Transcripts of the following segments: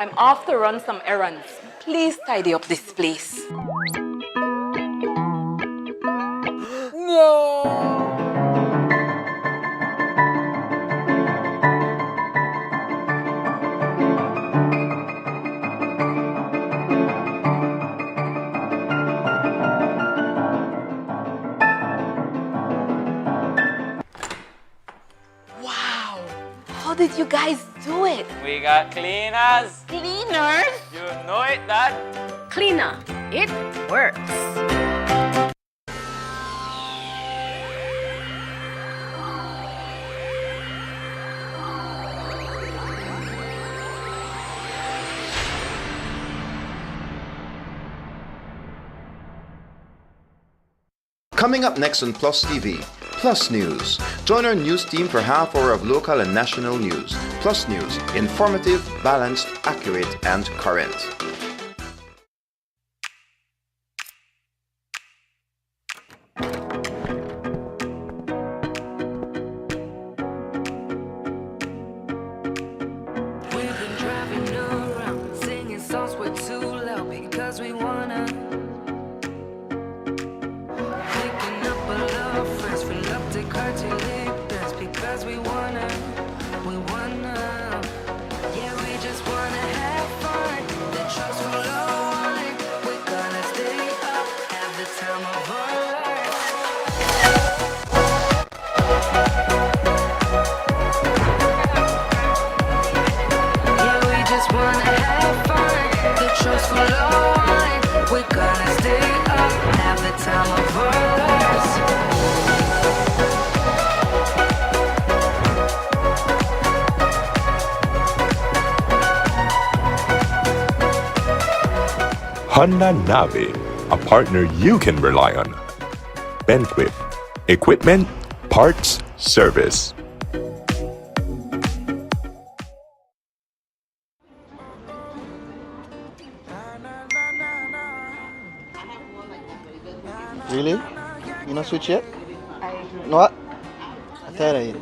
I'm off to run some errands. Please tidy up this place. No! Wow! How did you guys do it? We got cleaners. Cleaners? You know it, Dad. Cleaner, it works. Coming up next on Plus TV, Plus News. Join our news team for half hour of local and national news. Plus News, informative, balanced, accurate, and current. We've been driving around, singing songs we're too loud because we wanna. Picking up a lot of friends, fill up the car to live best because we wanna. Yeah, we just wanna have fun. The trucks full of wine. We're gonna stay up, have the time of our lives. Yeah, we just wanna have fun. The trucks full of wine. We're gonna stay up, have the time of our lives. Honda Navi, a partner you can rely on. Benquip, equipment, parts, service. Really? You not switch yet? No what? I tell you.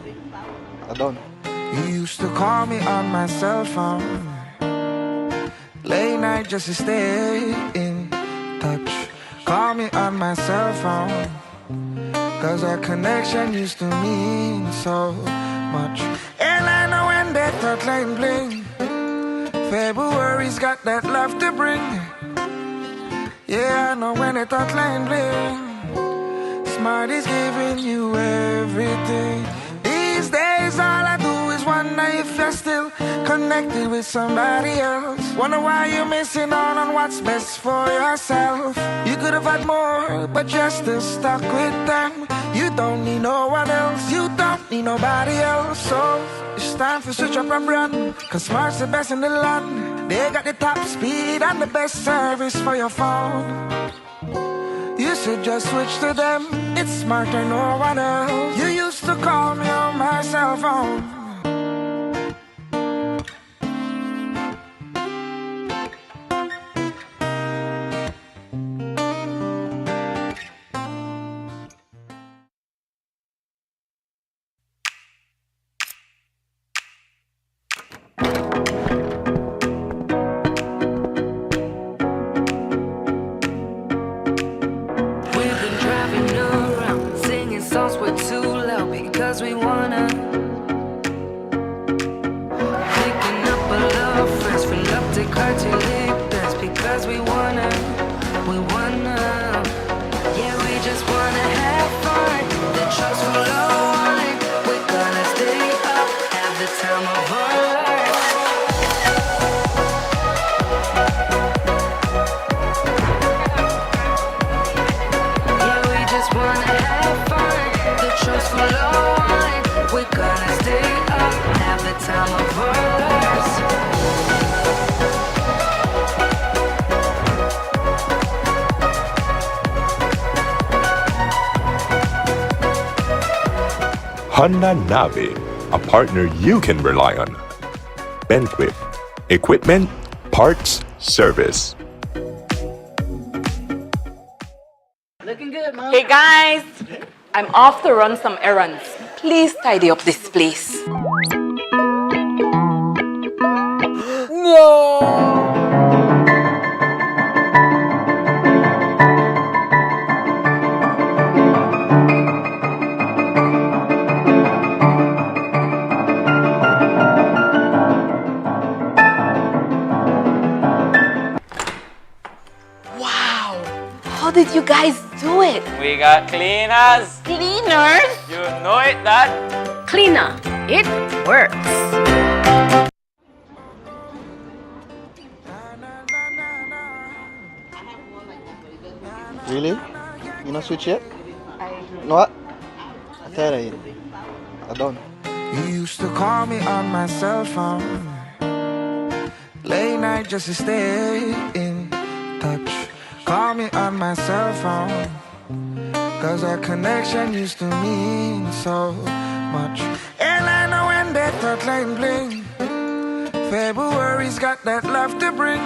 I don't. You used to call me on my cell phone, late night just to stay in touch. Call me on my cell phone, cause our connection used to mean so much. And I know when that thought line bling, February's got that love to bring. Yeah, I know when that thought line bling, Smart is giving you everything. These days all I do is wonder if you're still connected with somebody else. Wonder why you're missing out on what's best for yourself. You could have had more, but you're still stuck with them. You don't need no one else, you don't need nobody else. So it's time to switch up a brand, cause Smart's the best in the land. They got the top speed and the best service for your phone. You should just switch to them, it's smarter, no one else. You used to call me on my cell phone. Because we wanna. Picking up a lot of friends, fill up the car to live best because we wanna. Yeah, we just wanna have fun. The trucks full of wine. We're gonna stay up, have the time of our lives. Yeah, we just wanna have fun. The trucks full of wine. We're gonna stay up, have the time of our lives. Honda Navi, a partner you can rely on. Benquip, equipment, parts, service. Looking good, Mom. Hey guys, I'm off to run some errands. Please tidy up this place. No! did you guys do it? We got cleaners. Cleaners? You know it, Dad. Cleaner. It works. Really? You not switch yet? No what? I tell you. I done. You used to call me on my cell phone, late night just to stay in touch. Call me on my cell phone, cause our connection used to mean so much. And I know when that thought line bling, February's got that love to bring.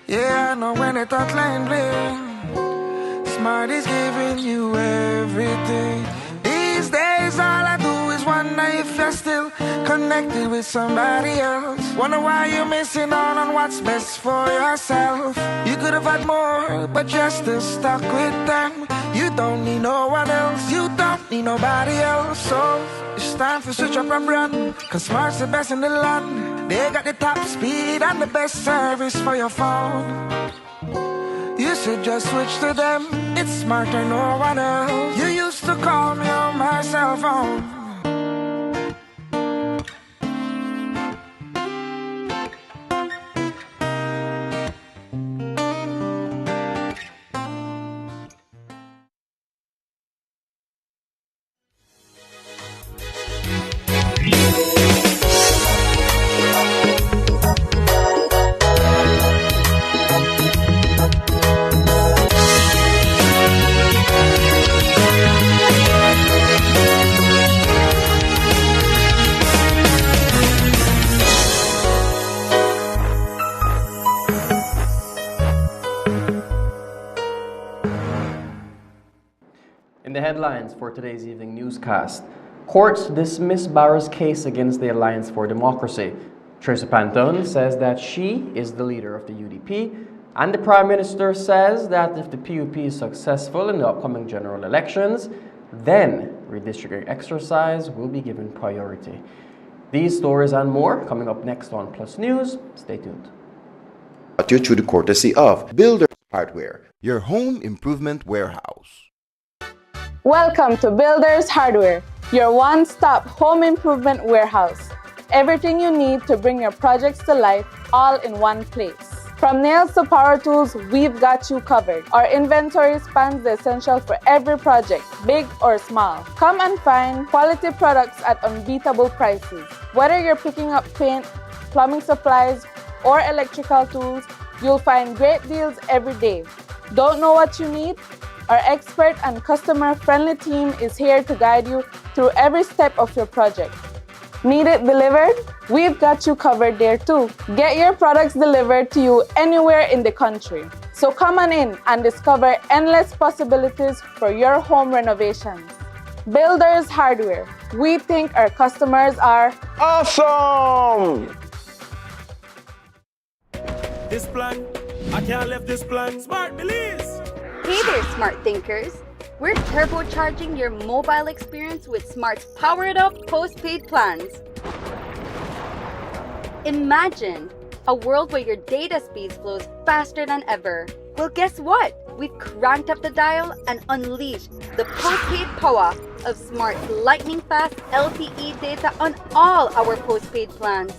Yeah, I know when that thought line bling, Smart is giving you everything. These days all I do is wonder if you're still connected with somebody else. Wonder why you're missing out on what's best for yourself. You could have had more, but you're still stuck with them. You don't need no one else, you don't need nobody else. So it's time to switch up your brand, cause Smart's the best in the land. They got the top speed and the best service for your phone. You should just switch to them, it's smarter, no one else. You used to call me on my cell phone. In the headlines for today's evening newscast, courts dismiss Barra's case against the Alliance for Democracy. Tracy Pantone says that she is the leader of the UDP, and the Prime Minister says that if the PUP is successful in the upcoming general elections, then redistricting exercise will be given priority. These stories and more coming up next on Plus News. Stay tuned. Brought to you through the courtesy of Builders Hardware, your home improvement warehouse. Welcome to Builders Hardware, your one-stop home improvement warehouse. Everything you need to bring your projects to life all in one place. From nails to power tools, we've got you covered. Our inventory spans the essentials for every project, big or small. Come and find quality products at unbeatable prices. Whether you're picking up paint, plumbing supplies, or electrical tools, you'll find great deals every day. Don't know what you need? Our expert and customer-friendly team is here to guide you through every step of your project. Need it delivered? We've got you covered there too. Get your products delivered to you anywhere in the country. So come on in and discover endless possibilities for your home renovations. Builders Hardware. We think our customers are awesome! This plan, I can't leave this plan. Smart Belize! Hey there, smart thinkers! We're turbocharging your mobile experience with Smart's powered up postpaid plans. Imagine a world where your data speeds flows faster than ever. Well, guess what? We've cranked up the dial and unleashed the postpaid power of Smart's lightning fast LTE data on all our postpaid plans.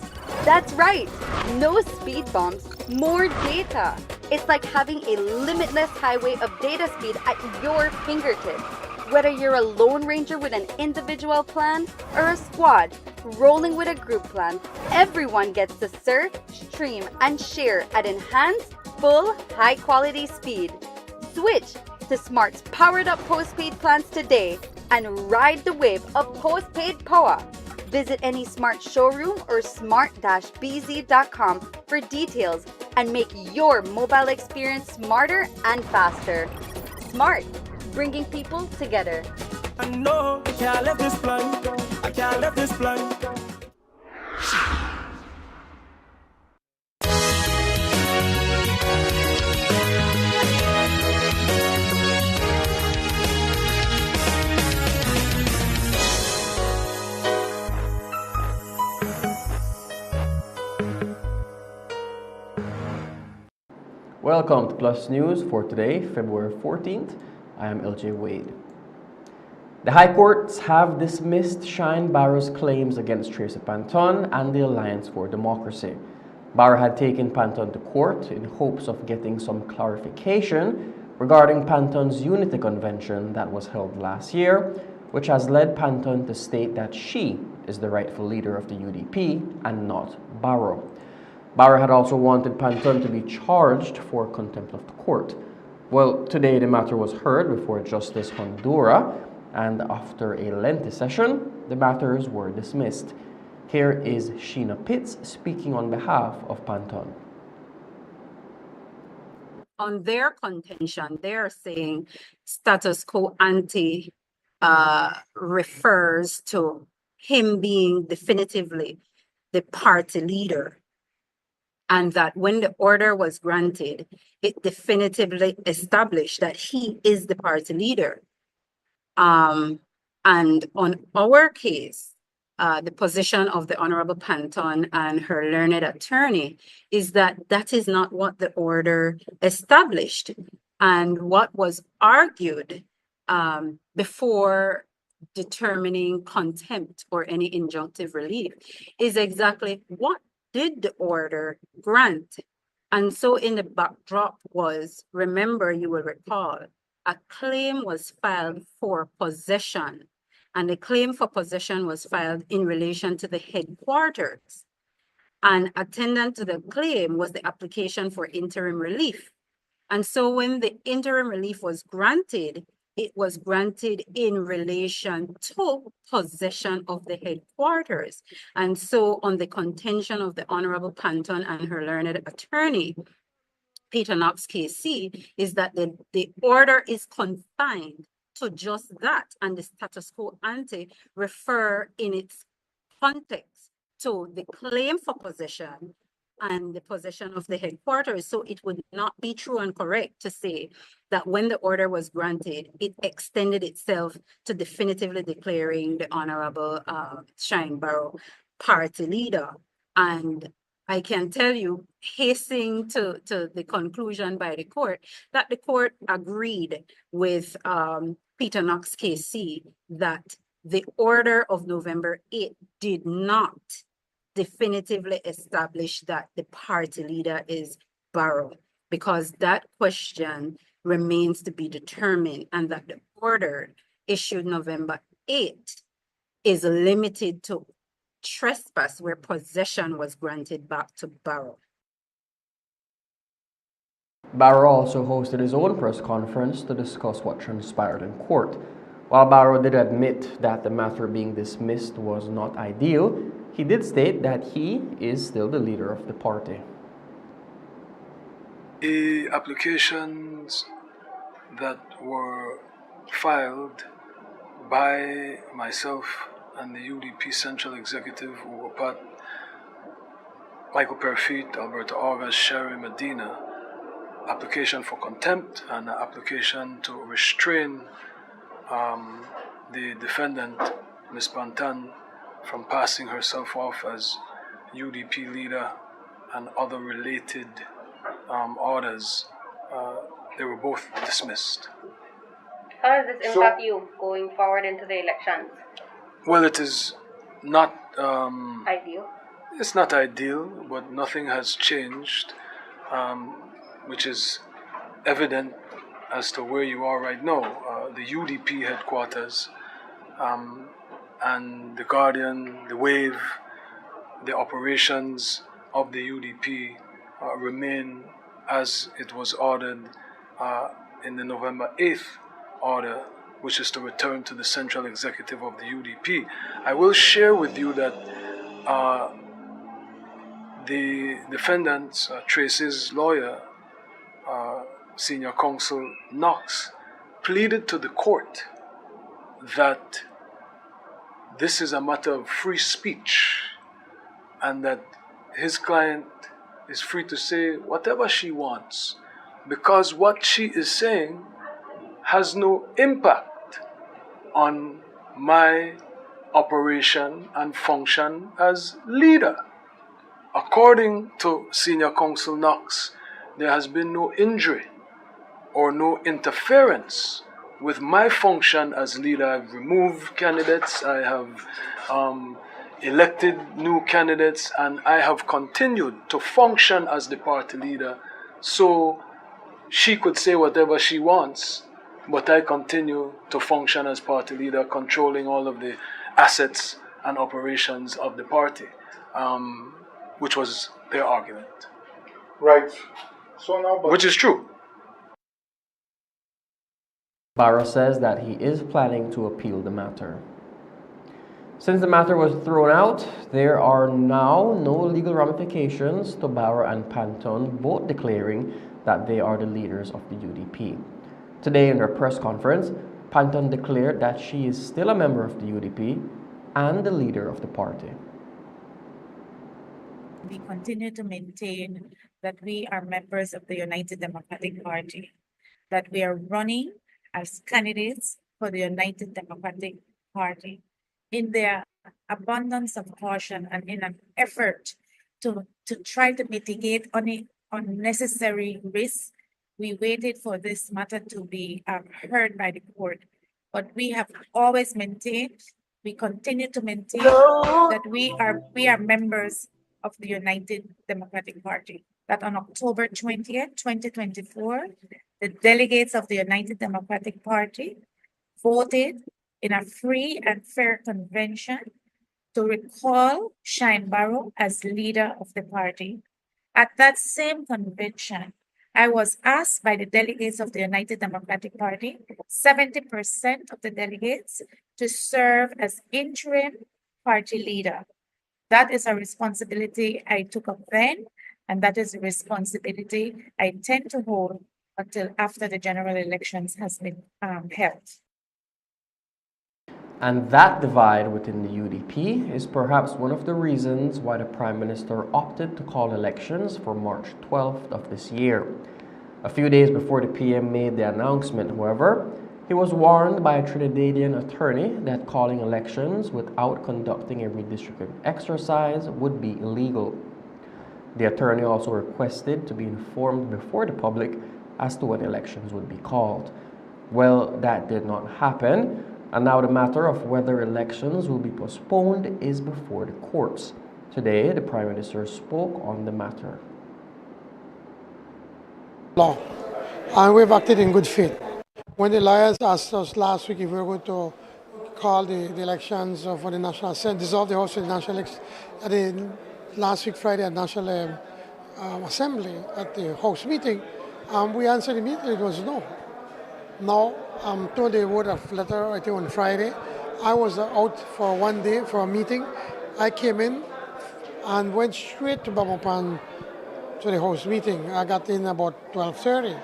That's right, no speed bumps, more data. It's like having a limitless highway of data speed at your fingertips. Whether you're a lone ranger with an individual plan or a squad rolling with a group plan, everyone gets to surf, stream, and share at enhanced, full, high-quality speed. Switch to Smart's powered-up postpaid plans today and ride the wave of postpaid power. Visit any Smart showroom or smart-bz.com for details and make your mobile experience smarter and faster. Smart, bringing people together. I know I can't let this plan. I can't let this plan. Welcome to Plus News for today, February 14th. I am LJ Wade. The High Courts have dismissed Shine Barrow's claims against Tracy Panton and the Alliance for Democracy. Barrow had taken Panton to court in hopes of getting some clarification regarding Panton's Unity Convention that was held last year, which has led Panton to state that she is the rightful leader of the UDP and not Barrow. Barrow had also wanted Panton to be charged for contempt of the court. Well, today the matter was heard before Justice Hondura, and after a lengthy session, the matters were dismissed. Here is Sheena Pitts speaking on behalf of Panton. On their contention, they're saying status quo ante refers to him being definitively the party leader, and that when the order was granted, it definitively established that he is the party leader. And on our case, the position of the Honorable Panton and her learned attorney is that that is not what the order established. And what was argued before determining contempt or any injunctive relief is exactly what did the order grant. And so in the backdrop was, remember, you will recall, a claim was filed for possession, and the claim for possession was filed in relation to the headquarters. And attendant to the claim was the application for interim relief. And so when the interim relief was granted, it was granted in relation to possession of the headquarters. And so on the contention of the Honorable Panton and her learned attorney, Peter Knox KC, is that the order is confined to just that, and the status quo ante refer in its context to the claim for possession and the possession of the headquarters. So it would not be true and correct to say that when the order was granted, it extended itself to definitively declaring the Honorable Shine Barrow party leader. And I can tell you, hastening to the conclusion by the court, that the court agreed with Peter Knox KC that the order of November 8 did not definitively establish that the party leader is Barrow, because that question remains to be determined, and that the order issued November 8 is limited to trespass where possession was granted back to Barrow. Barrow also hosted his own press conference to discuss what transpired in court. While Barrow did admit that the matter being dismissed was not ideal, he did state that he is still the leader of the party. The applications that were filed by myself and the UDP Central Executive, who were part, Michael Perfit, Alberto August, Sherry Medina, application for contempt and an application to restrain the defendant, Ms. Panton, from passing herself off as UDP leader and other related orders, they were both dismissed. How does this impact you going forward into the elections? Well, it is not Ideal. It's not ideal, but nothing has changed, which is evident as to where you are right now. The UDP headquarters and the Guardian, the Wave, the operations of the UDP remain as it was ordered in the November 8th order, which is to return to the Central Executive of the UDP. I will share with you that the defendant, Tracy's lawyer, Senior Counsel Knox, pleaded to the court that this is a matter of free speech and that his client is free to say whatever she wants, because what she is saying has no impact on my operation and function as leader. According to Senior Counsel Knox, there has been no injury or no interference with my function as leader. I've removed candidates, I have elected new candidates, and I have continued to function as the party leader. So she could say whatever she wants, but I continue to function as party leader, controlling all of the assets and operations of the party, which was their argument. Right. So now, which is true. Barrow says that he is planning to appeal the matter. Since the matter was thrown out, there are now no legal ramifications to Barrow and Pantone, both declaring that they are the leaders of the UDP. Today in her press conference, Pantone declared that she is still a member of the UDP and the leader of the party. We continue to maintain that we are members of the United Democratic Party, that we are running as candidates for the United Democratic Party. In their abundance of caution and in an effort to try to mitigate any unnecessary risks, we waited for this matter to be heard by the court. But we have always maintained, we continue to maintain that we are members of the United Democratic Party. That on October 20th, 2024, the delegates of the United Democratic Party voted in a free and fair convention to recall Shine Barrow as leader of the party. At that same convention, I was asked by the delegates of the United Democratic Party, 70% of the delegates, to serve as interim party leader. That is a responsibility I took up then, and that is a responsibility I intend to hold until after the general elections has been held. And that divide within the UDP is perhaps one of the reasons why the Prime Minister opted to call elections for March 12th of this year. A few days before the PM made the announcement, however, he was warned by a Trinidadian attorney that calling elections without conducting a redistricting exercise would be illegal. The attorney also requested to be informed before the public as to when elections would be called. Well, that did not happen, and now the matter of whether elections will be postponed is before the courts. Today, the Prime Minister spoke on the matter. Law, and we've acted in good faith. When the lawyers asked us last week if we were going to call the elections for the National Assembly, dissolve the House of the National Election, at the last week Friday at National Assembly at the House meeting, we answered immediately it was no. Now, I'm told they wrote a letter, I think on Friday. I was out for one day for a meeting. I came in and went straight to Bamapan to the House meeting. I got in about 12:30.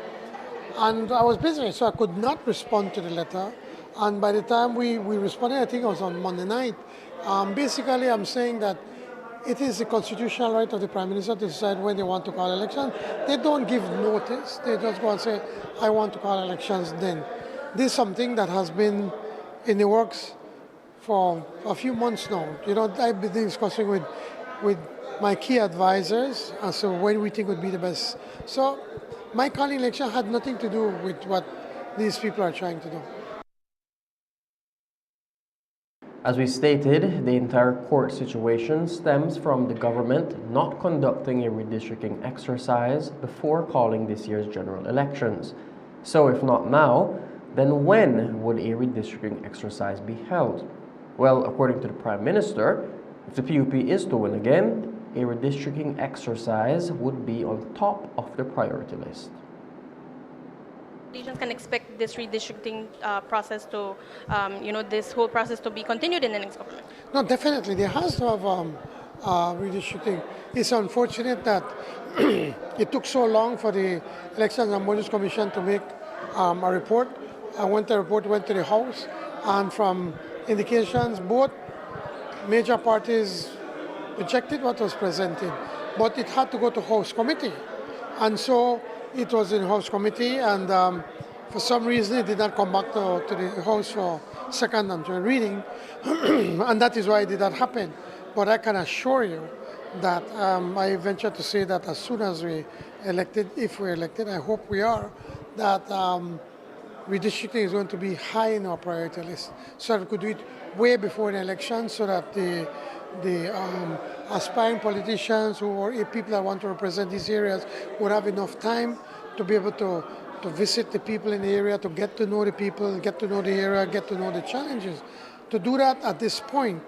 And I was busy, so I could not respond to the letter. And by the time we responded, I think it was on Monday night. Basically, I'm saying that it is the constitutional right of the Prime Minister to decide when they want to call elections. They don't give notice. They just go and say, I want to call elections then. This is something that has been in the works for a few months now. You know, I've been discussing with my key advisors as to when we think would be the best. So my calling election had nothing to do with what these people are trying to do. As we stated, the entire court situation stems from the government not conducting a redistricting exercise before calling this year's general elections. So if not now, then when would a redistricting exercise be held? Well, according to the Prime Minister, if the PUP is to win again, a redistricting exercise would be on top of the priority list. Can expect this redistricting process to, this whole process to be continued in the next government? No, definitely. There has to have redistricting. It's unfortunate that it took so long for the Elections and Budgets Commission to make a report. The report went to the House, and from indications, both major parties rejected what was presented, but it had to go to House Committee. And so it was in House Committee, and for some reason it did not come back to the House for second and third reading, and that is why it did not happen. But I can assure you that I venture to say that as soon as we elected, if we're elected, I hope we are, that redistricting is going to be high in our priority list, so that we could do it way before an election, so that the aspiring politicians or people that want to represent these areas would have enough time to be able to visit the people in the area, to get to know the people, get to know the area, get to know the challenges. To do that at this point,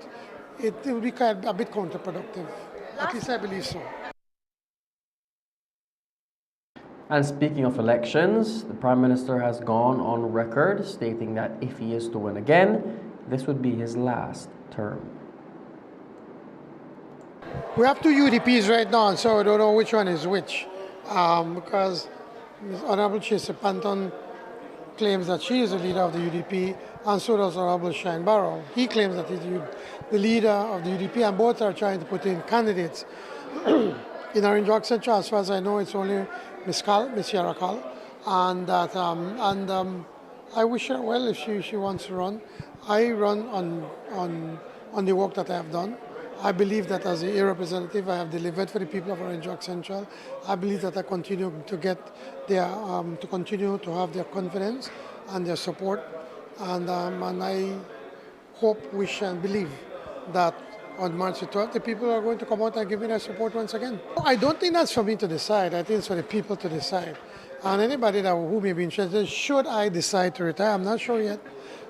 it will be a bit counterproductive. At least I believe so. And speaking of elections, the Prime Minister has gone on record stating that if he is to win again, this would be his last term. We have two UDPs right now, so I don't know which one is which. Because Ms. Honorable Chase Panton claims that she is the leader of the UDP, and so does Honorable Shine Barrow. He claims that he's the leader of the UDP, and both are trying to put in candidates. In Orange Walk Central, as far as I know, it's only Ms. Yara Kal, and that, I wish her well if she wants to run. I run on the work that I have done. I believe that as a representative, I have delivered for the people of Orange Walk Central. I believe that I continue to get their, to continue to have their confidence and their support, and I hope, wish, and believe that on March the 12th, the people are going to come out and give me their support once again. I don't think that's for me to decide. I think it's for the people to decide. And anybody who may be interested, should I decide to retire, I'm not sure yet.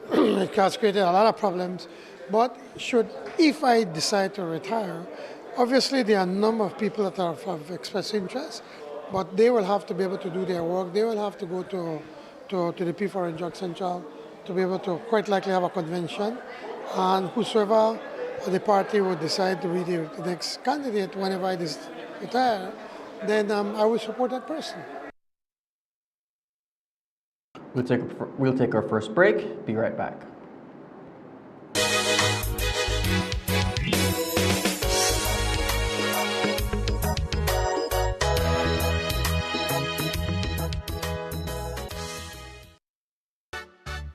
It has created a lot of problems. But if I decide to retire, obviously there are a number of people that have expressed interest, but they will have to be able to do their work. They will have to go to the people Orange Walk Central to be able to quite likely have a convention. And whosoever the party would decide to be the next candidate whenever I retire, then I will support that person. We'll take our first break. Be right back.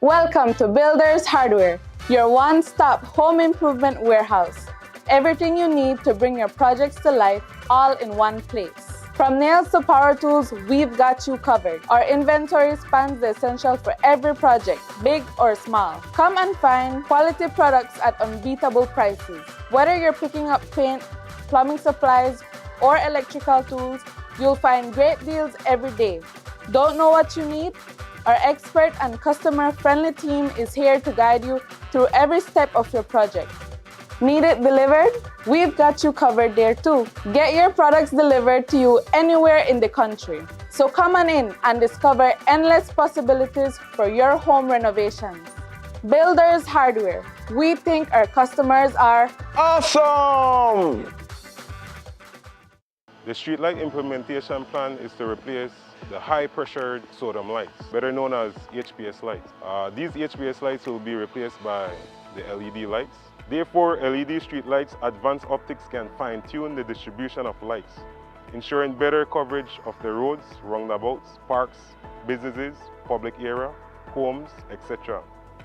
Welcome to Builders Hardware, your one-stop home improvement warehouse. Everything you need to bring your projects to life, all in one place. From nails to power tools, we've got you covered. Our inventory spans the essential for every project, big or small. Come and find quality products at unbeatable prices. Whether you're picking up paint, plumbing supplies, or electrical tools, you'll find great deals every day. Don't know what you need? Our expert and customer-friendly team is here to guide you through every step of your project. Need it delivered? We've got you covered there too. Get your products delivered to you anywhere in the country. So come on in and discover endless possibilities for your home renovations. Builders Hardware. We think our customers are awesome! The streetlight implementation plan is to replace the high-pressured sodium lights, better known as HPS lights. These HPS lights will be replaced by the LED lights. Therefore, LED street lights advanced optics can fine-tune the distribution of lights, ensuring better coverage of the roads, roundabouts, parks, businesses, public area, homes, etc.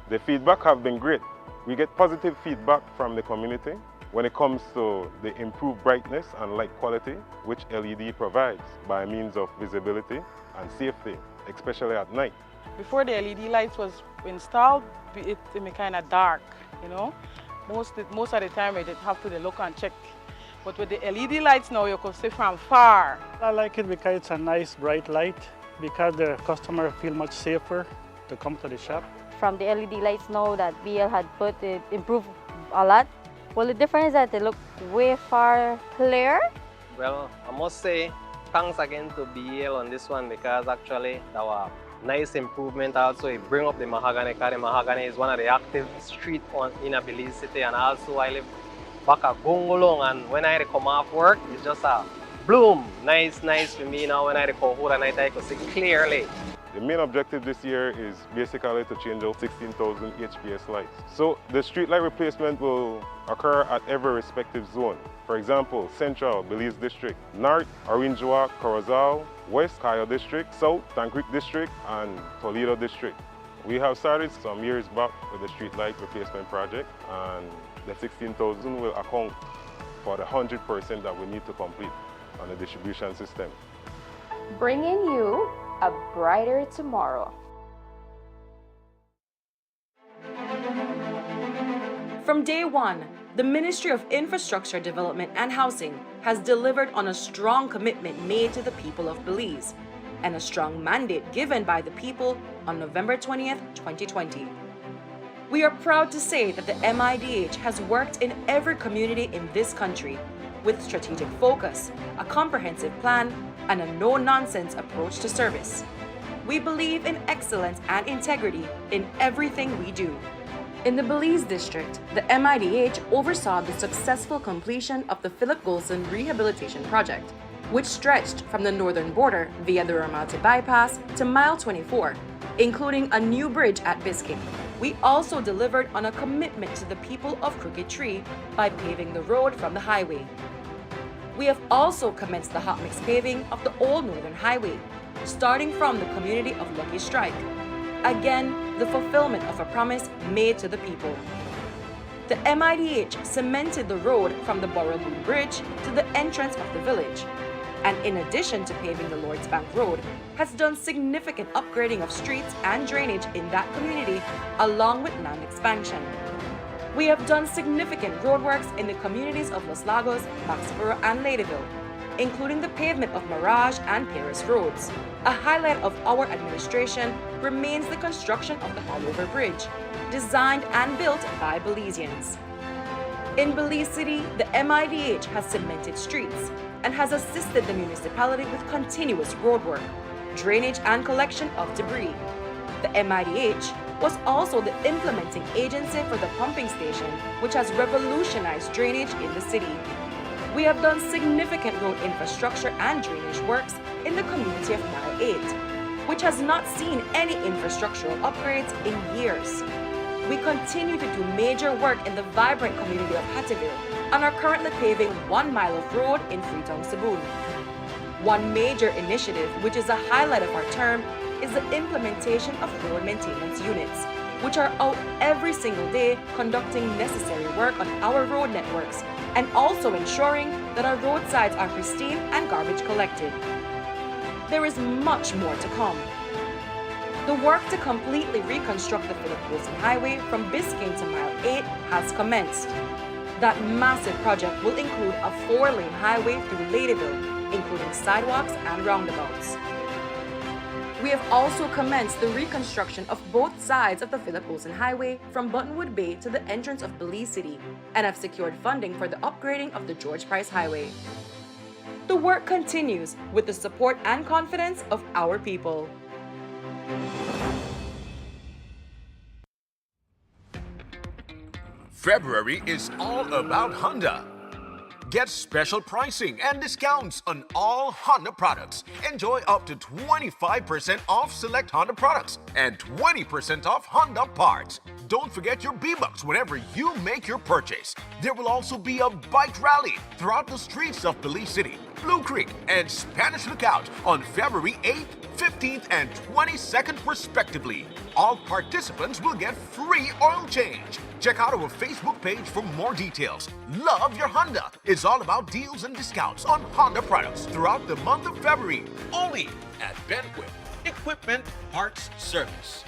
The feedback have been great. We get positive feedback from the community when it comes to the improved brightness and light quality which LED provides by means of visibility and safety, especially at night. Before the LED lights was installed, it was kind of dark, you know. Most of the time, they have to look and check. But with the LED lights now, you can see from far. I like it because it's a nice bright light, because the customer feel much safer to come to the shop. From the LED lights now that BL had put, it improved a lot. Well, the difference is that they look way far clearer. Well, I must say thanks again to BL on this one, because actually that was nice improvement. Also, it bring up the mahogany, because the mahogany is one of the active street in a Belize City, and also I live back at Gongolong, and when I come off work, it's just a bloom. Nice for me now. When I come home at night, I can see clearly. The main objective this year is basically to change out 16,000 HPS lights. So the street light replacement will occur at every respective zone. For example, Central, Belize District, North, Orange Walk, Corozal, West, Cayo District, South, Tan Creek District, and Toledo District. We have started some years back with the street light replacement project, and the 16,000 will account for the 100% that we need to complete on the distribution system. Bringing you a brighter tomorrow. From day one, the Ministry of Infrastructure Development and Housing has delivered on a strong commitment made to the people of Belize and a strong mandate given by the people on November 20th, 2020. We are proud to say that the MIDH has worked in every community in this country with strategic focus, a comprehensive plan, and a no-nonsense approach to service. We believe in excellence and integrity in everything we do. In the Belize District, the MIDH oversaw the successful completion of the Philip Golson Rehabilitation Project, which stretched from the northern border via the Ramalti Bypass to Mile 24, including a new bridge at Biscayne. We also delivered on a commitment to the people of Crooked Tree by paving the road from the highway. We have also commenced the hot mix paving of the Old Northern Highway, starting from the community of Lucky Strike. Again, the fulfillment of a promise made to the people. The MIDH cemented the road from the Borrowboon Bridge to the entrance of the village, and in addition to paving the Lord's Bank Road, has done significant upgrading of streets and drainage in that community, along with land expansion. We have done significant roadworks in the communities of Los Lagos, Maxborough, and Ladyville, including the pavement of Mirage and Paris roads. A highlight of our administration remains the construction of the Hallover Bridge, designed and built by Belizeans. In Belize City, the MIDH has cemented streets and has assisted the municipality with continuous roadwork, drainage, and collection of debris. The MIDH was also the implementing agency for the pumping station, which has revolutionized drainage in the city. We have done significant road infrastructure and drainage works in the community of Mile 8, which has not seen any infrastructural upgrades in years. We continue to do major work in the vibrant community of Hattieville and are currently paving 1 mile of road in Freetown, Cebu. One major initiative, which is a highlight of our term, is the implementation of road maintenance units, which are out every single day conducting necessary work on our road networks and also ensuring that our roadsides are pristine and garbage collected. There is much more to come. The work to completely reconstruct the Philip Golson Highway from Biscayne to Mile 8 has commenced. That massive project will include a 4-lane highway through Ladyville, including sidewalks and roundabouts. We have also commenced the reconstruction of both sides of the Philip Golson Highway from Buttonwood Bay to the entrance of Belize City and have secured funding for the upgrading of the George Price Highway. The work continues with the support and confidence of our people. February is all about Honda. Get special pricing and discounts on all Honda products. Enjoy up to 25% off select Honda products and 20% off Honda parts. Don't forget your B-Bucks whenever you make your purchase. There will also be a bike rally throughout the streets of Belize City, Blue Creek, and Spanish Lookout on February 8th, 15th, and 22nd respectively. All participants will get free oil change. Check out our Facebook page for more details. Love your Honda. It's all about deals and discounts on Honda products throughout the month of February. Only at Benquip Equipment Parts Service.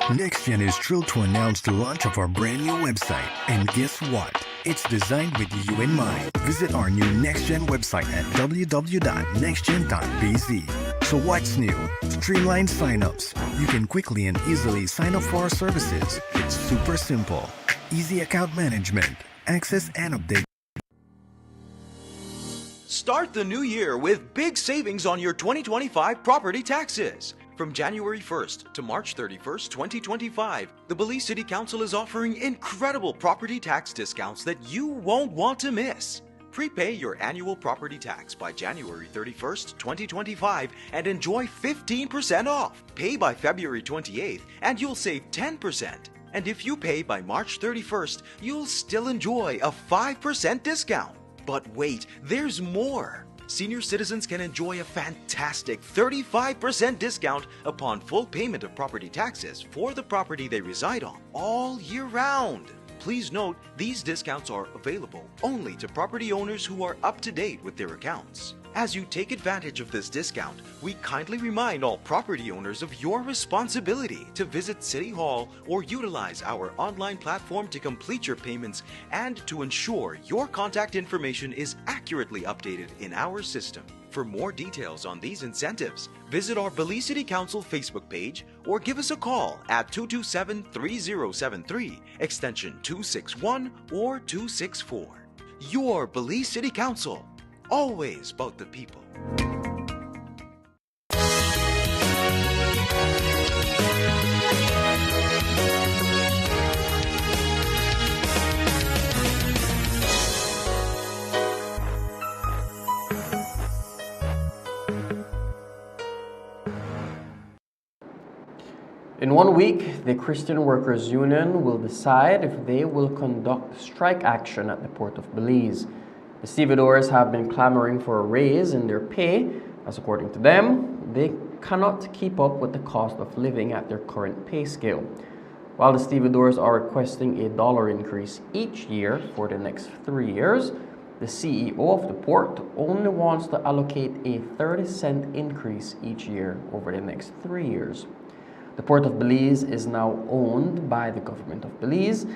NextGen is thrilled to announce the launch of our brand new website. And guess what? It's designed with you in mind. Visit our new NextGen website at www.nextgen.bz. So what's new? Streamlined signups. You can quickly and easily sign up for our services. It's super simple. Easy account management, access and update. Start the new year with big savings on your 2025 property taxes. From January 1st to March 31st, 2025, the Belize City Council is offering incredible property tax discounts that you won't want to miss. Prepay your annual property tax by January 31st, 2025 and enjoy 15% off. Pay by February 28th and you'll save 10%. And if you pay by March 31st, you'll still enjoy a 5% discount. But wait, there's more. Senior citizens can enjoy a fantastic 35% discount upon full payment of property taxes for the property they reside on all year round. Please note, these discounts are available only to property owners who are up to date with their accounts. As you take advantage of this discount, we kindly remind all property owners of your responsibility to visit City Hall or utilize our online platform to complete your payments and to ensure your contact information is accurately updated in our system. For more details on these incentives, visit our Belize City Council Facebook page or give us a call at 227-3073, extension 261 or 264. Your Belize City Council, always about the people. In 1 week, the Christian Workers Union will decide if they will conduct strike action at the Port of Belize. The stevedores have been clamoring for a raise in their pay, as according to them, they cannot keep up with the cost of living at their current pay scale. While the stevedores are requesting a $1 increase each year for the next 3 years, the CEO of the port only wants to allocate a 30-cent increase each year over the next 3 years. The Port of Belize is now owned by the government of Belize,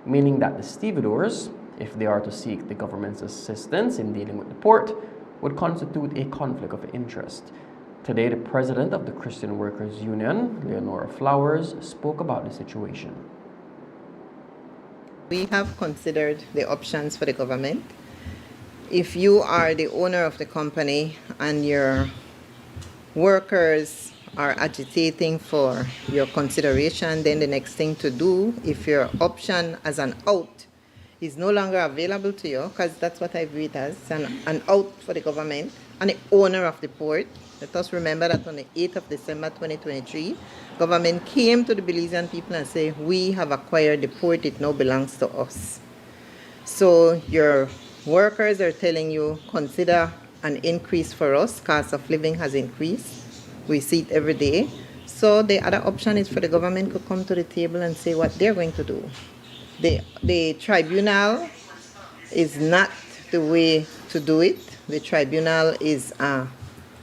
meaning that the stevedores, if they are to seek the government's assistance in dealing with the port, would constitute a conflict of interest. Today, the president of the Christian Workers Union, Leonora Flowers, spoke about the situation. We have considered the options for the government. If you are the owner of the company and your workers are agitating for your consideration, then the next thing to do, if your option as an out is no longer available to you, because that's what I view it as, an out for the government and the owner of the port. Let us remember that on the 8th of December 2023, government came to the Belizean people and said, we have acquired the port, it now belongs to us. So your workers are telling you, consider an increase for us, cost of living has increased. We see it every day. So the other option is for the government to come to the table and say what they're going to do. The tribunal is not the way to do it. The tribunal is a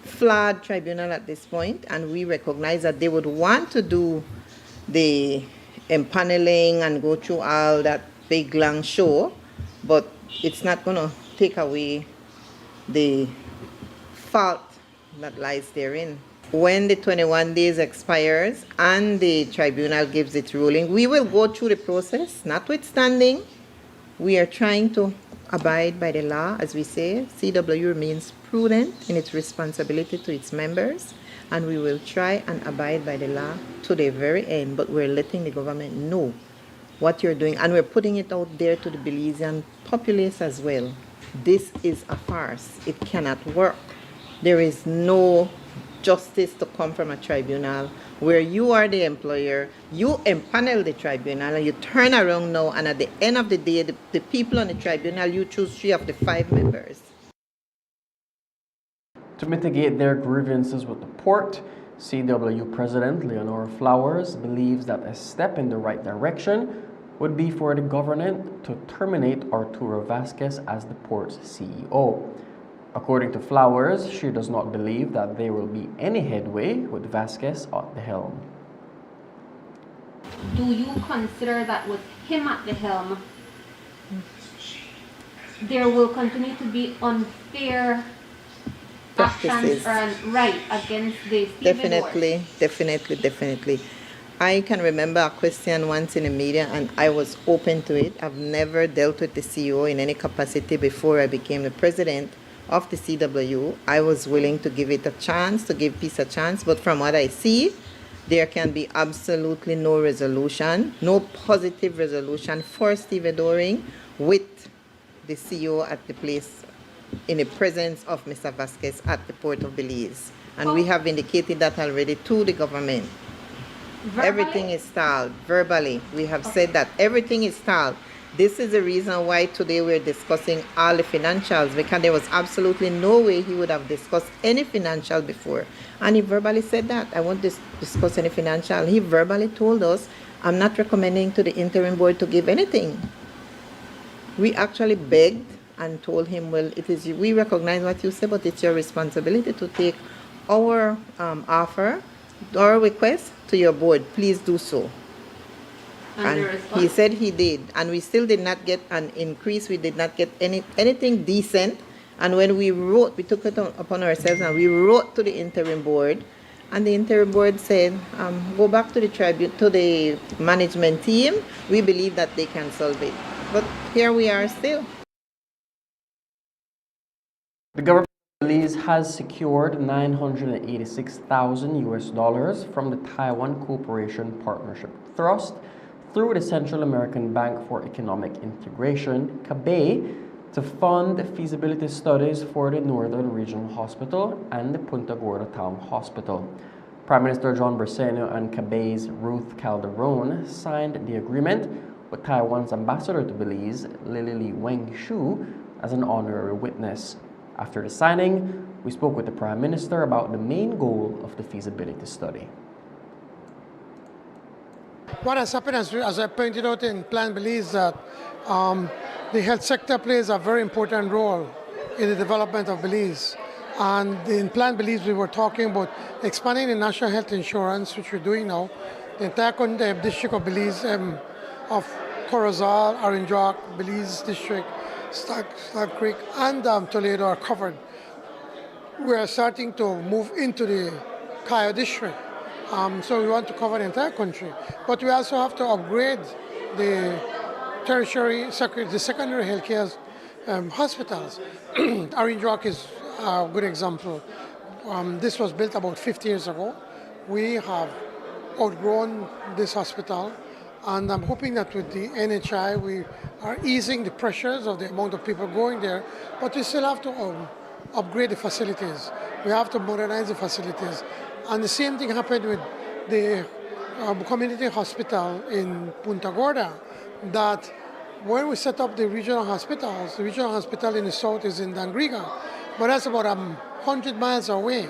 flawed tribunal at this point, and we recognize that they would want to do the empaneling and go through all that big long show, but it's not going to take away the fault that lies therein. When the 21 days expires and the tribunal gives its ruling, we will go through the process. Notwithstanding, we are trying to abide by the law. As we say, CW remains prudent in its responsibility to its members, and we will try and abide by the law to the very end, but we're letting the government know what you're doing, and we're putting it out there to the Belizean populace as well. This is a farce. It cannot work. There is no justice to come from a tribunal where you are the employer, you empanel the tribunal, and you turn around now, and at the end of the day, the people on the tribunal, you choose 3 of the 5 members. To mitigate their grievances with the port, CW President Leonora Flowers believes that a step in the right direction would be for the government to terminate Arturo Vasquez as the port's CEO. According to Flowers, she does not believe that there will be any headway with Vasquez at the helm. Do you consider that with him at the helm, there will continue to be unfair actions right against the stevedores? Definitely. I can remember a question once in the media, and I was open to it. I've never dealt with the CEO in any capacity before I became the president of the CW. I was willing to give it a chance, to give peace a chance, but from what I see, there can be absolutely no resolution, no positive resolution for stevedoring with the CEO at the place in the presence of Mr. Vasquez at the Port of Belize. And we have indicated that already to the government. Verbally? Everything is stalled. Verbally, we have said that everything is stalled. This is the reason why today we're discussing all the financials, because there was absolutely no way he would have discussed any financial before. And he verbally said that, I won't discuss any financial. He verbally told us, I'm not recommending to the interim board to give anything. We actually begged and told him, well, we recognize what you say, but it's your responsibility to take our offer, our request to your board. Please do so. And he said he did, and we still did not get an increase. We did not get anything decent. And when we wrote, we took it upon ourselves and we wrote to the interim board, and the interim board said, go back to the management team. We believe that they can solve it. But here we are still. The government of Belize has secured $986,000 from the Taiwan Cooperation Partnership Trust through the Central American Bank for Economic Integration, CABE, to fund feasibility studies for the Northern Regional Hospital and the Punta Gorda Town Hospital. Prime Minister John Briceño and CABE's Ruth Calderon signed the agreement with Taiwan's ambassador to Belize, Lily Weng Shu, as an honorary witness. After the signing, we spoke with the Prime Minister about the main goal of the feasibility study. What has happened, as I pointed out in Plan Belize, that the health sector plays a very important role in the development of Belize. And in Plan Belize, we were talking about expanding the national health insurance, which we're doing now. The entire district of Belize, of Corozal, Orange Rock, Belize District, Stag Creek, and Toledo are covered. We are starting to move into the Cayo District. So we want to cover the entire country. But we also have to upgrade the the secondary healthcare hospitals. Orange Rock is a good example. This was built about 50 years ago. We have outgrown this hospital, and I'm hoping that with the NHI we are easing the pressures of the amount of people going there, but we still have to upgrade the facilities. We have to modernize the facilities. And the same thing happened with the community hospital in Punta Gorda, that when we set up the regional hospitals, the regional hospital in the south is in Dangriga, but that's about 100 miles away.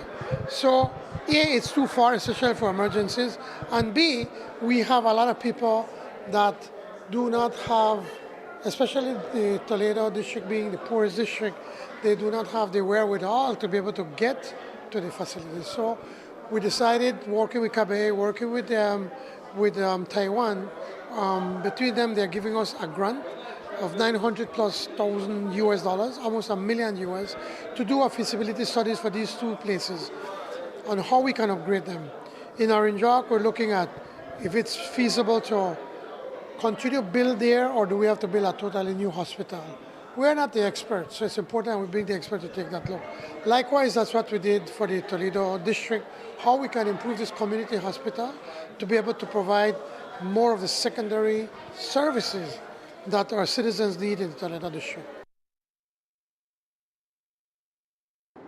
So A, it's too far, especially for emergencies, and B, we have a lot of people that do not have, especially the Toledo district being the poorest district, they do not have the wherewithal to be able to get to the facilities. So we decided, working with CABE, working with Taiwan, between them they're giving us a grant of $900,000+ US, almost $1 million US, to do a feasibility studies for these two places on how we can upgrade them. In Orange Rock, we're looking at if it's feasible to continue to build there, or do we have to build a totally new hospital. We're not the experts, so it's important we bring the expert to take that look. Likewise, that's what we did for the Toledo district, how we can improve this community hospital to be able to provide more of the secondary services that our citizens need in the Toledo district.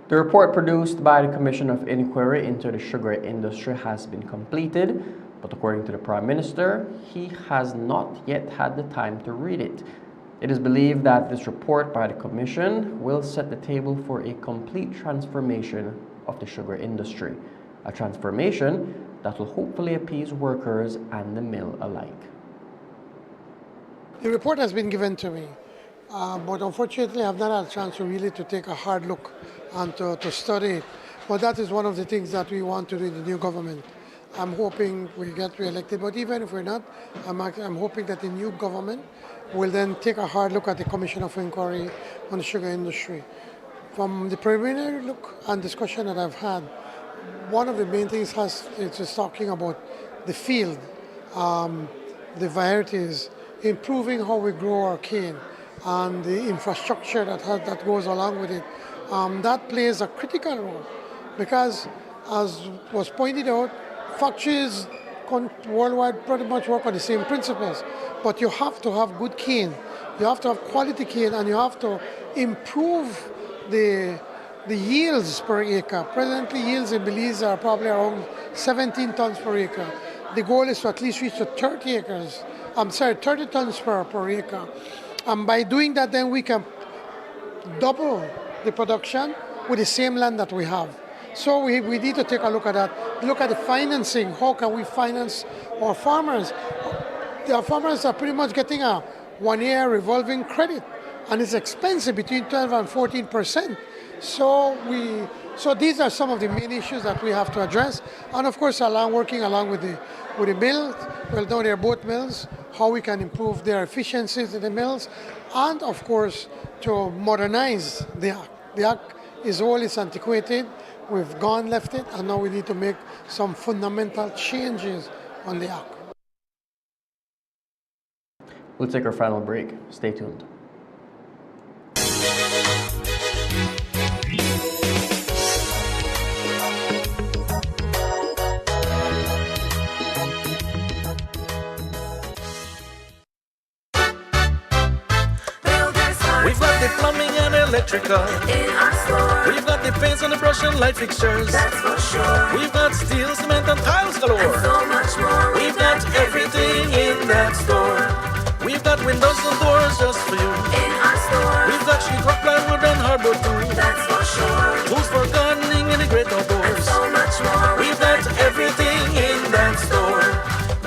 The report produced by the Commission of Inquiry into the Sugar Industry has been completed, but according to the Prime Minister, he has not yet had the time to read it. It is believed that this report by the Commission will set the table for a complete transformation of the sugar industry, a transformation that will hopefully appease workers and the mill alike. The report has been given to me, but unfortunately I've not had a chance to take a hard look and to study it. But that is one of the things that we want to do in the new government. I'm hoping we get re-elected, but even if we're not, I'm hoping that the new government will then take a hard look at the Commission of Inquiry on the sugar industry. From the preliminary look and discussion that I've had, one of the main things is just talking about the field, the varieties, improving how we grow our cane, and the infrastructure that goes along with it. That plays a critical role because, as was pointed out, factories worldwide pretty much work on the same principles, but you have to have good cane, you have to have quality cane, and you have to improve the yields per acre. Presently, yields in Belize are probably around 17 tons per acre. The goal is to at least reach to 30 tons per acre. And by doing that, then we can double the production with the same land that we have. So we need to take a look at that, look at the financing. How can we finance our farmers? the farmers are pretty much getting a 1-year revolving credit, and it's expensive, between 12 and 14%. So these are some of the main issues that we have to address, and of course, working along with the mills. Well, now they're both mills, how we can improve their efficiencies in the mills, and of course to modernize the act. The act is old, it's antiquated. We've left it, and now we need to make some fundamental changes on the act. We'll take our final break. Stay tuned. We've got the plumbing and electrical in our store. We've got the paints and the brush and light fixtures. That's for sure. We've got steel, cement, and tiles galore. And so much more. We've got everything in that store. We've got windows and doors just for you. In our store. We've got sheetrock, plywood, and hardwood too. That's for sure. Tools for gardening in the great outdoors. And so much more. We've got everything in that store.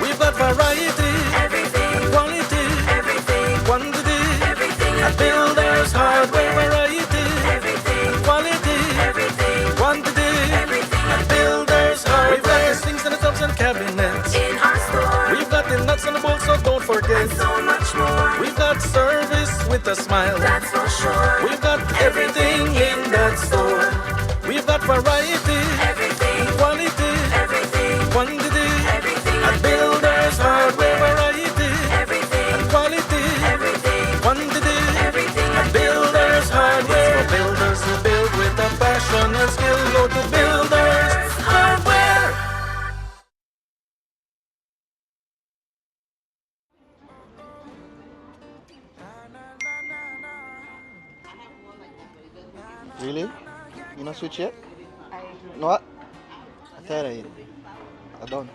We've got variety. Everything. Quality. Everything. Quantity. Everything. At Builders Hardware, variety. Everything. Quality. Everything. Quantity. Everything. At Builders Hardware. We've got the sinks and the tubs and cabinets. In our store. We've got the nuts and the bolts, so don't forget. And so much more. We've got service with a smile. That's for sure. We've got everything in that store. We've got variety. Everything. Quality. Everything. Quantity. Everything. At Builders Hardware, variety. Everything. And quality. Everything. Quantity. Everything. At Builders Hardware. It's for builders who build with a passion and skill. Go to Builders Hardware. Really? You not switch yet? No what? I tell you. I don't.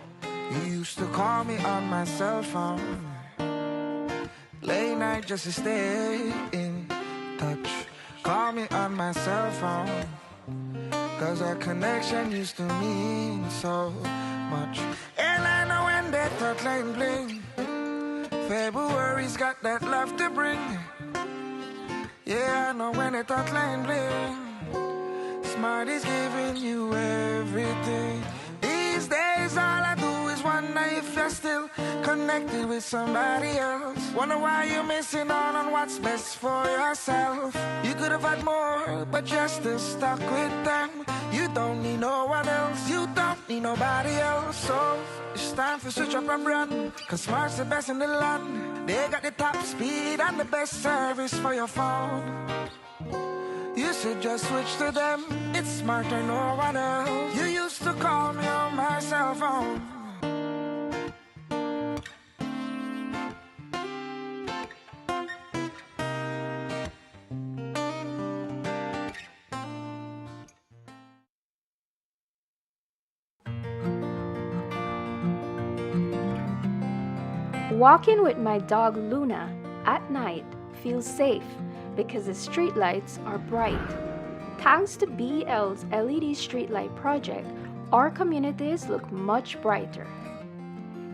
You used to call me on my cell phone, late night just to stay in touch. Call me on my cell phone, cause our connection used to mean so much. And I know when that thought line bling, February's got that love to bring. Yeah, I know when that thought line bling, Smart is giving you everything. These days all I do is wonder if you're still connected with somebody else. Wonder why you're missing out on what's best for yourself. You could have had more, but you're still stuck with them. You don't need no one else, you don't need nobody else. So it's time to switch up and run, cause Smart's the best in the land. They got the top speed and the best service for your phone. You should just switch to them, it's smarter, no one else. You used to call me on my cell phone. Walking with my dog Luna at night feels safe because the streetlights are bright. Thanks to BL's LED streetlight project, our communities look much brighter.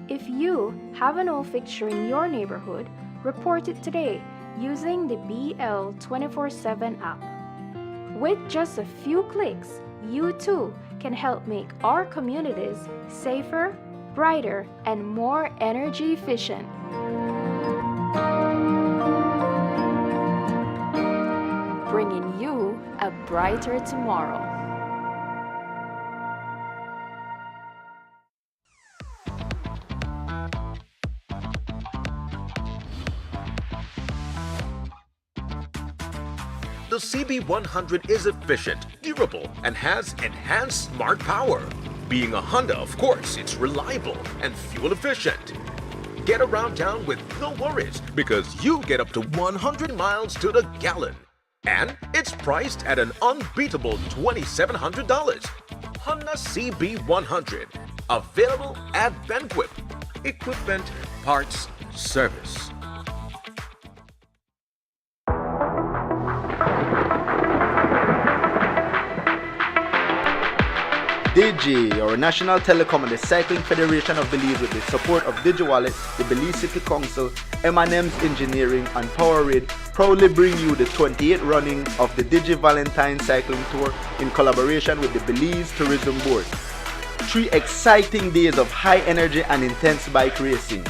If you have an old fixture in your neighborhood, report it today using the BL 24/7 app. With just a few clicks, you too can help make our communities safer, brighter, and more energy efficient. Bringing you a brighter tomorrow. The CB100 is efficient, durable, and has enhanced smart power. Being a Honda, of course, it's reliable and fuel efficient. Get around town with no worries because you get up to 100 miles to the gallon. And it's priced at an unbeatable $2,700. Honda CB100, available at Benquip. Equipment, parts, service. Digi, or National Telecom and the Cycling Federation of Belize, with the support of DigiWallet, the Belize City Council, M&M's Engineering, and Powerade, proudly bring you the 28th running of the Digi Valentine Cycling Tour in collaboration with the Belize Tourism Board. 3 exciting days of high energy and intense bike racing.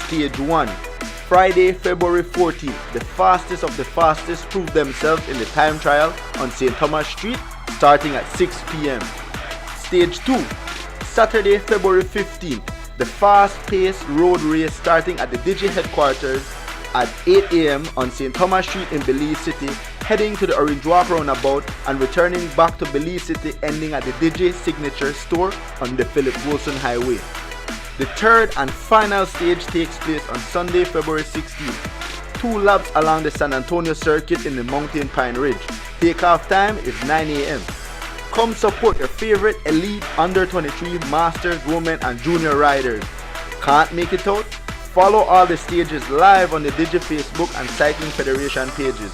Stage 1. Friday, February 14th, the fastest of the fastest proved themselves in the time trial on St. Thomas Street, starting at 6 p.m. Stage 2, Saturday, February 15th, the fast-paced road race starting at the Digi headquarters at 8 a.m. on St. Thomas Street in Belize City, heading to the Orange Walk roundabout and returning back to Belize City, ending at the Digi Signature store on the Philip Wilson Highway. The third and final stage takes place on Sunday, February 16th. 2 laps along the San Antonio circuit in the Mountain Pine Ridge. Takeoff time is 9 a.m. Come support your favorite elite under-23 Masters, Women and Junior riders. Can't make it out? Follow all the stages live on the Digi Facebook and Cycling Federation pages.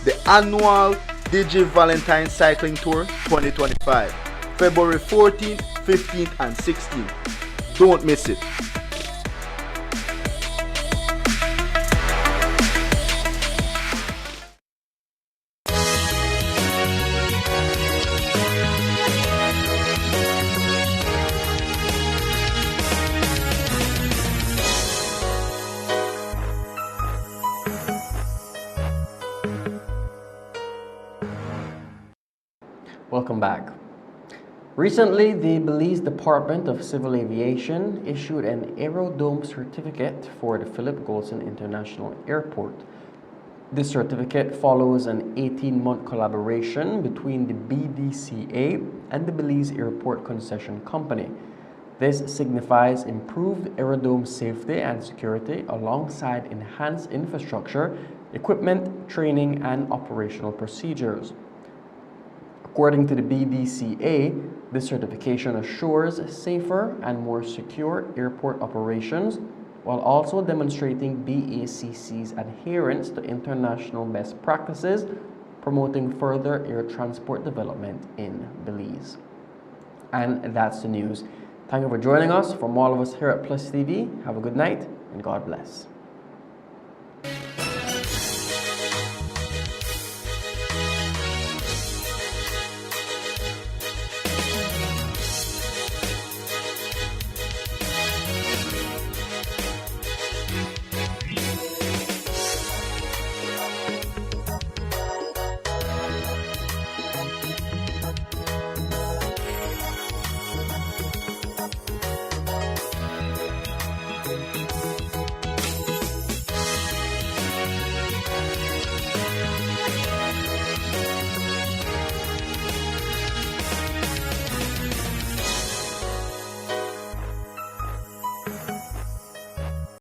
The annual Digi Valentine Cycling Tour 2025, February 14th, 15th and 16th. Don't miss it. Welcome back. Recently, the Belize Department of Civil Aviation issued an Aerodome certificate for the Philip Golson International Airport. This certificate follows an 18-month collaboration between the BDCA and the Belize Airport Concession Company. This signifies improved aerodome safety and security alongside enhanced infrastructure, equipment, training, and operational procedures. According to the BDCA, this certification assures safer and more secure airport operations while also demonstrating BACC's adherence to international best practices, promoting further air transport development in Belize. And that's the news. Thank you for joining us. From all of us here at Plus TV, have a good night and God bless.